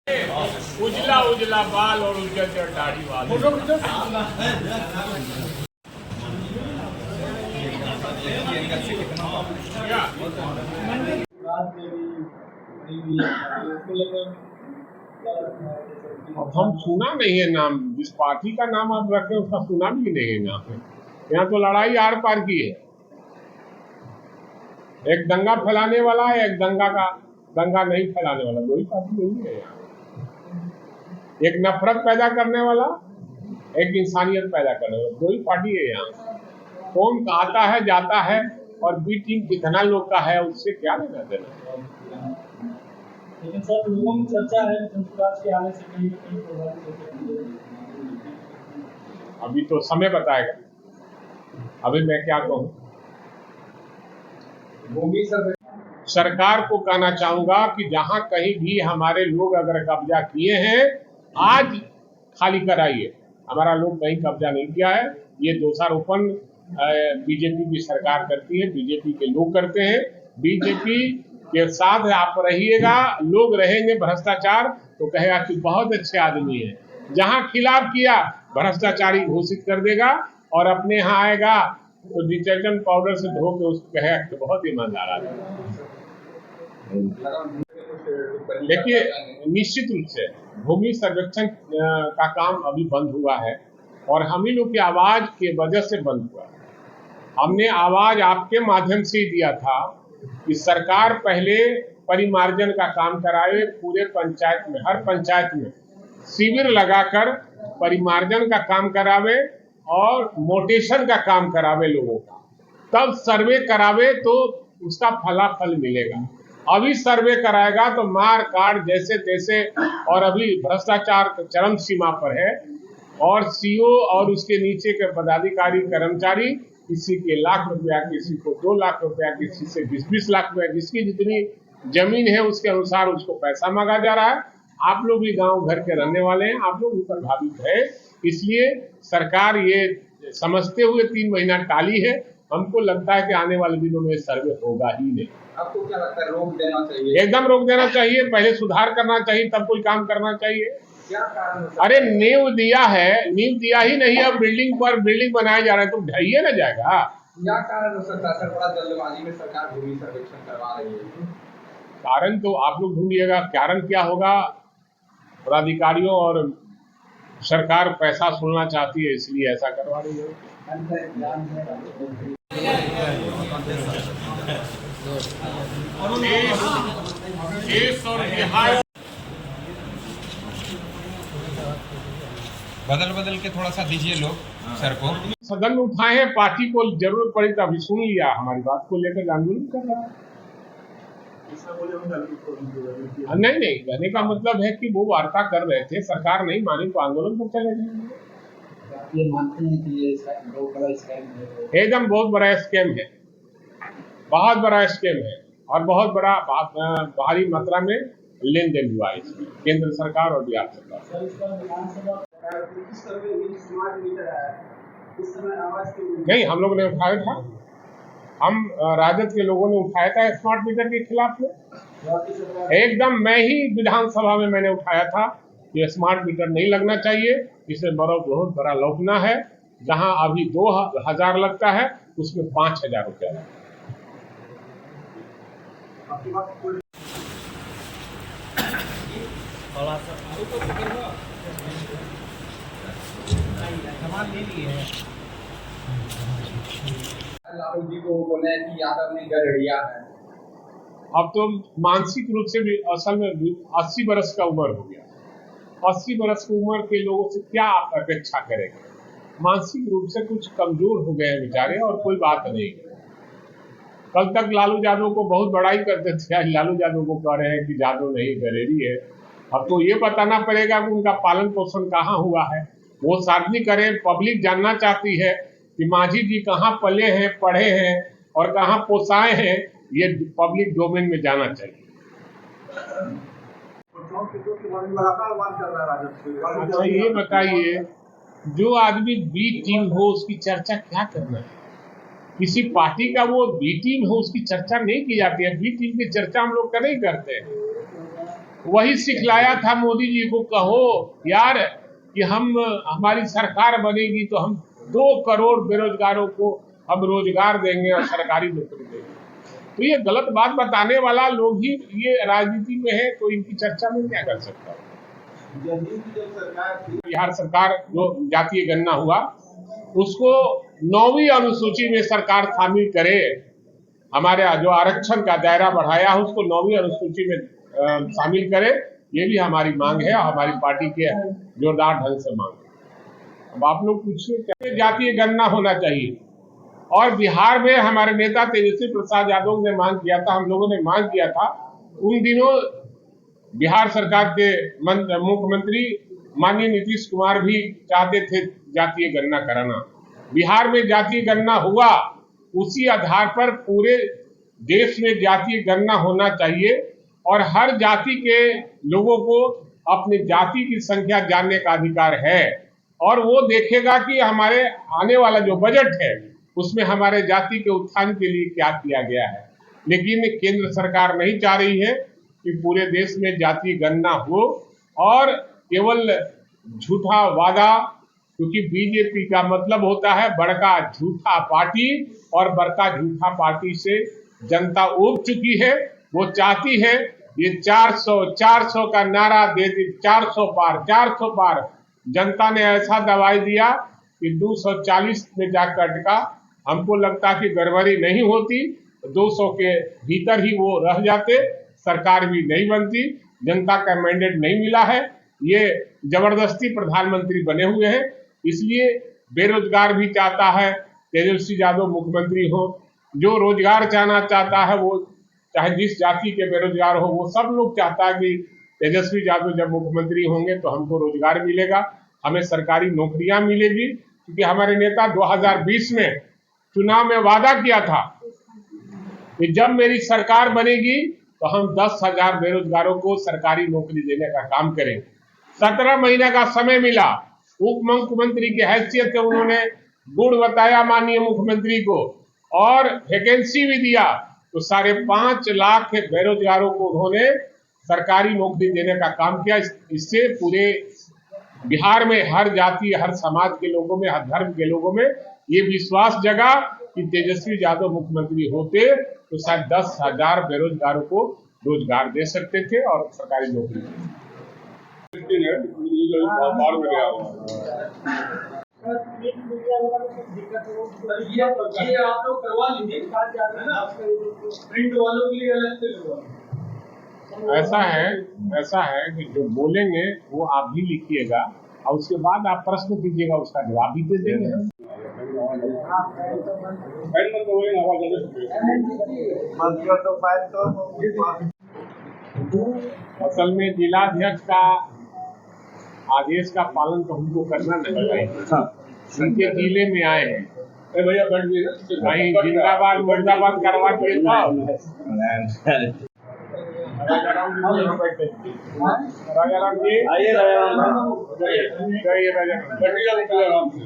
उजला उजला बाल और उज्जर दाढ़ी वाले अब हम सुना नहीं है नाम, जिस पार्टी का नाम आप रखे उसका सुना भी नहीं है नाम है। यहाँ तो लड़ाई आर पार की है, एक दंगा फैलाने वाला है, एक दंगा नहीं फैलाने वाला, दो ही पार्टी नहीं है यहाँ। एक नफरत पैदा करने वाला, एक इंसानियत पैदा करने वाला, दो ही पार्टी है यहाँ। कौन आता है जाता है और बी टीम कितना लोग का है उससे क्या लेना देना। लेकिन सर लोगों में चर्चा है संसद के आने से कहीं अभी तो समय बताएगा, अभी मैं क्या कहूँ। सरकार को कहना चाहूंगा कि जहां कहीं भी हमारे लोग अगर कब्जा किए हैं आज खाली कराइए। हमारा लोग कहीं कब्जा नहीं किया है, ये दोषारोपण बीजेपी की सरकार करती है, बीजेपी के लोग करते हैं। बीजेपी के साथ आप रहिएगा, लोग रहेंगे भ्रष्टाचार तो कहेगा कि बहुत अच्छे आदमी है। जहां खिलाफ किया भ्रष्टाचारी घोषित कर देगा और अपने यहाँ आएगा तो डिटर्जेंट पाउडर से धो के उसको कहेगा कि बहुत ईमानदार आदमी। देखिए निश्चित रूप से भूमि सर्वेक्षण का काम अभी बंद हुआ है और हम ही लोग की आवाज के वजह से बंद हुआ है। हमने आवाज आपके माध्यम से ही दिया था कि सरकार पहले परिमार्जन का काम कराए, पूरे पंचायत में, हर पंचायत में शिविर लगाकर परिमार्जन का काम करावे और मोटेशन का काम करावे लोगों का, तब सर्वे करावे तो उसका फलाफल मिलेगा। अभी सर्वे कराएगा तो मार काट जैसे तैसे, और अभी भ्रष्टाचार चरम सीमा पर है और सीओ और उसके नीचे के पदाधिकारी कर्मचारी, किसी के लाख रुपया, किसी को 2 लाख रुपया, किसी से 20-20 लाख रुपया, जिसकी जितनी जमीन है उसके अनुसार उसको पैसा मांगा जा रहा है। आप लोग भी गांव घर के रहने वाले हैं, आप लोग भी प्रभावित है, इसलिए सरकार ये समझते हुए 3 महीना टाली है। हमको लगता है कि आने वाले दिनों में सर्वे होगा ही नहीं। आपको क्या लगता है, रोक देना चाहिए? एकदम रोक देना चाहिए, पहले सुधार करना चाहिए तब कोई काम करना चाहिए। क्या कारण हो सकता है? अरे नींव दिया है, नींव दिया ही नहीं, अब बिल्डिंग पर बिल्डिंग बनाया जा रहा है तो ढाइए ना जाएगा। क्या कारण हो सकता है सर, बड़ा जल्दबाजी में सरकार भूमि सर्वेक्षण करवा रही है? कारण तो आप लोग ढूंढिएगा, कारण क्या होगा। पदाधिकारियों और सरकार पैसा सुनना चाहती है इसलिए ऐसा करवा रही है। बदल के थोड़ा सा दीजिए लोग सर को। सदन में उठाए हैं, पार्टी को जरूरत पड़ी तो अभी सुन लिया, हमारी बात को लेकर आंदोलन कर रहा है। नहीं, कहने का मतलब है कि वो वार्ता कर रहे थे, सरकार नहीं मानी तो आंदोलन पर चले जाएंगे। ये मानते हैं कि ये बहुत बड़ा स्कैम है? एकदम बहुत बड़ा स्कैम है, बहुत बड़ा स्कैम है और बहुत बड़ा भारी मात्रा में लेन देन हुआ है इसमें केंद्र सरकार और बिहार सरकार। नहीं, हम लोग ने उठाया था, हम राजद के लोगों ने उठाया था स्मार्ट मीटर के खिलाफ में। एकदम मैं ही विधानसभा में मैंने उठाया था कि स्मार्ट मीटर नहीं लगना चाहिए, इसमें बहुत बड़ा लौटना है। जहां अभी 2000 लगता है उसमें 5000 रुपया लगता है। लालू जी को बोले कि यादव ने गड़िया है। अब तो मानसिक रूप से भी असल में 80 बरस का उम्र हो गया। 80 बरस की उम्र के लोगों से क्या आप अपेक्षा करेंगे? मानसिक रूप से कुछ कमजोर हो गए हैं बेचारे, और कोई बात नहीं। कल तक लालू यादव को बहुत बड़ाई करते थे, आज लालू यादव को कह रहे हैं कि यादव नहीं गलेरी है। अब तो ये बताना पड़ेगा कि उनका पालन पोषण कहाँ हुआ है, वो सार्वजनिक करें। पब्लिक जानना चाहती है कि मांझी जी कहाँ पले हैं, पढ़े हैं और कहाँ पोसाए हैं, ये पब्लिक डोमेन में जाना चाहिए। अच्छा ये बताइए, जो आदमी बी टीम हो उसकी चर्चा क्या करना है? किसी पार्टी का वो बी टीम हो उसकी चर्चा नहीं की जाती है। बी टीम की चर्चा हम लोग नहीं करते हैं। वही सिखलाया था मोदी जी को, कहो यार कि हमारी सरकार बनेगी तो हम 2 करोड़ बेरोजगारों को हम रोजगार देंगे और सरकारी नौकरी देंगे। तो ये गलत बात बताने वाला लोग ही ये राजनीति में है, तो इनकी चर्चा में क्या कर सकता है। बिहार सरकार जो जातीय गणना हुआ उसको 9वीं अनुसूची में सरकार शामिल करे, हमारे जो आरक्षण का दायरा बढ़ाया है उसको 9वीं अनुसूची में शामिल करे, ये भी हमारी मांग है और हमारी पार्टी के जोरदार ढंग से मांग है। अब आप लोग पूछिए क्या जातीय गणना होना चाहिए। और बिहार में हमारे नेता तेजस्वी प्रसाद यादव ने मांग किया था, हम लोगों ने मांग किया था, उन दिनों बिहार सरकार के मुख्यमंत्री माननीय नीतीश कुमार भी चाहते थे जातीय गणना कराना। बिहार में जातीय गणना हुआ, उसी आधार पर पूरे देश में जातीय गणना होना चाहिए और हर जाति के लोगों को अपनी जाति की संख्या जानने का अधिकार है और वो देखेगा कि हमारे आने वाला जो बजट है उसमें हमारे जाति के उत्थान के लिए क्या किया गया है। लेकिन केंद्र सरकार नहीं चाह रही है कि पूरे देश में जातीय गणना हो और केवल झूठा वादा, क्योंकि बीजेपी का मतलब होता है बड़का झूठा पार्टी और बड़का झूठा पार्टी से जनता उब चुकी है। वो चाहती है ये 400 का नारा दे दी, 400 पार। जनता ने ऐसा दवाई दिया कि 240 में जाकर अटका। हमको लगता कि गड़बड़ी नहीं होती, 200 के भीतर ही वो रह जाते, सरकार भी नहीं बनती, जनता का मैंडेट नहीं मिला है, ये जबरदस्ती प्रधानमंत्री बने हुए हैं। इसलिए बेरोजगार भी चाहता है तेजस्वी यादव मुख्यमंत्री हो, जो रोजगार चाहना चाहता है वो चाहे जिस जाति के बेरोजगार हो वो सब लोग चाहता है कि तेजस्वी यादव जब मुख्यमंत्री होंगे तो हमको रोजगार मिलेगा, हमें सरकारी नौकरियां मिलेगी। क्योंकि हमारे नेता 2020 में चुनाव में वादा किया था कि जब मेरी सरकार बनेगी तो हम 10,000 बेरोजगारों को सरकारी नौकरी देने का काम करेंगे। 17 महीने का समय मिला, उप मुख्यमंत्री की हैसियत से उन्होंने गुण बताया माननीय मुख्यमंत्री को और वैकेंसी भी दिया, तो 5.5 लाख बेरोजगारों को उन्होंने सरकारी नौकरी देने का काम किया। इससे पूरे बिहार में हर जाति, हर समाज के लोगों में, हर धर्म के लोगों में ये विश्वास जगा कि तेजस्वी यादव मुख्यमंत्री होते तो शायद 10,000 बेरोजगारों को रोजगार दे सकते थे और सरकारी नौकरी। ये आप लोग करवा लीजिए, प्रिंट वालों के लिए अलग से करवा। ऐसा है कि जो बोलेंगे वो आप भी लिखिएगा और उसके बाद आप प्रश्न कीजिएगा, उसका जवाब भी दे देंगे। असल में जिलाध्यक्ष का आदेश का पालन तो हमको करना नहीं है, उनके जिले में आए हैं, कहीं जिंदाबाद मुर्दाबाद करवा के राजाराम जी आइए, राजाराम जी